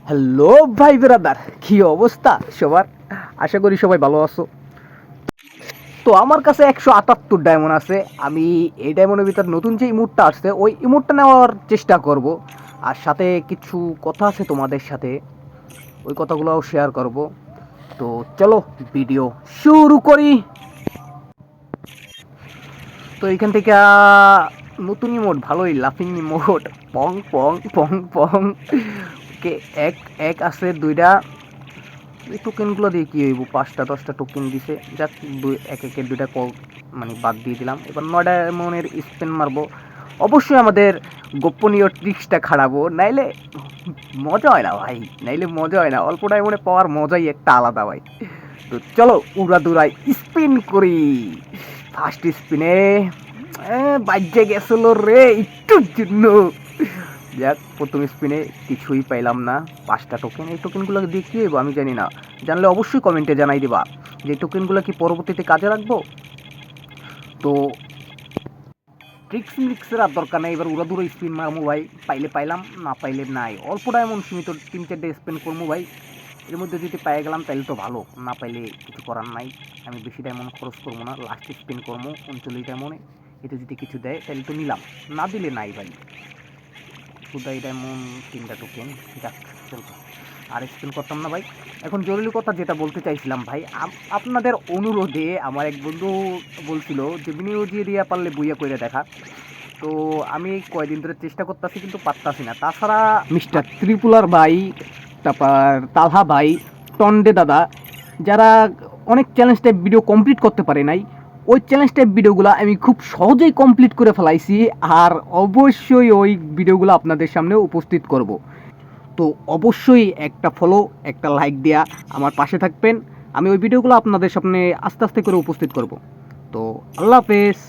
Hello ভাই brother, কি অবস্থা সবার? আশা করি সবাই ভালো আছো। তো আমার কাছে 178 ডায়মন্ড আছে। আমি এই ডায়মন্ডের ভিতর নতুন যে ইমোটটা আসছে ওই ইমোটটা নেওয়ার চেষ্টা করব। আর সাথে কিছু কথা আছে তোমাদের সাথে, ওই কথাগুলোও শেয়ার করব। তো চলো ভিডিও শুরু করি। তো এখান থেকে নতুন ইমোট ভালোই, লাফিং ইমোট, পং পং পং পং। ওকে, এক এক আছে দুইটা। এই টোকেনগুলো দিয়ে কী হইব? 5টা 10টা টোকেন দিছে, যাক এক একের দুইটা কল মানে বাদ দিয়ে দিলাম। এবার 9টা এমনের স্পেন মারবো। অবশ্যই আমাদের গোপনীয় ট্রিক্সটা খাড়াবো, নাইলে মজা হয় না ভাই, নাইলে মজা হয় না। অল্প ডায়মন্ডে পাওয়ার মজাই একটা আলাদা ভাই। তো চলো উড়া দুরাই স্পিন করি। ফার্স্ট স্পিনে বাজ্যে গেছিল রে একটুর জন্য। যাক, প্রথম স্পিনে কিছুই পাইলাম না। 5টা টোকেন, এই টোকেনগুলো দিয়ে কী হইব আমি জানি না। জানলে অবশ্যই কমেন্টে জানাই দিবা যে টোকেনগুলো কি পরবর্তীতে কাজে রাখবো। তো ট্রিক্স মিক্সের আর দরকার নেই, এবার উড়াদুরা স্পিন মারমু ভাই। পাইলে পাইলাম, না পাইলে নাই। অল্প ডায়মন্ড সীমিত, 3-4 স্পিন করবো ভাই। এর মধ্যে যদি পেয়ে গেলাম তাহলে তো ভালো, না পাইলে কিছু করার নাই। আমি বেশি ডায়মন্ড খরচ করবো না, লাস্ট স্পিন করবো 39 ডায়মন্ডে। এতে যদি কিছু দেয় তাহলে তো নিলাম, না দিলে নাই ভাই। খুদাই ডায়মন্ড 3টা টোকেন, যাক চলতো। আর স্পিন করতাম না ভাই। এখন জরুরি কথা যেটা বলতে চাইছিলাম ভাই, আপনাদের অনুরোধে আমার এক বন্ধু বলছিল যে বিনিয়োগ দিয়ে পারলে বইয়া করে দেখা। তো আমি কয়দিন ধরে চেষ্টা করতেছি কিন্তু পারতাছি না। তাছাড়া মিস্টার ত্রিপুলার ভাই, তারপর তালহা ভাই, টন্ডে দাদা, যারা অনেক চ্যালেঞ্জ টাইপ ভিডিও কমপ্লিট করতে পারে নাই, ওই চ্যালেঞ্জ টাইপ ভিডিওগুলো আমি খুব সহজেই কমপ্লিট করে ফেলাইছি। আর অবশ্যই ওই ভিডিওগুলো আপনাদের সামনে উপস্থিত করব। তো অবশ্যই একটা ফলো, একটা লাইক দেয়া আমার পাশে থাকবেন। আমি ওই ভিডিওগুলো আপনাদের সামনে আস্তে আস্তে করে উপস্থিত করব। তো আল্লাহ হাফেজ।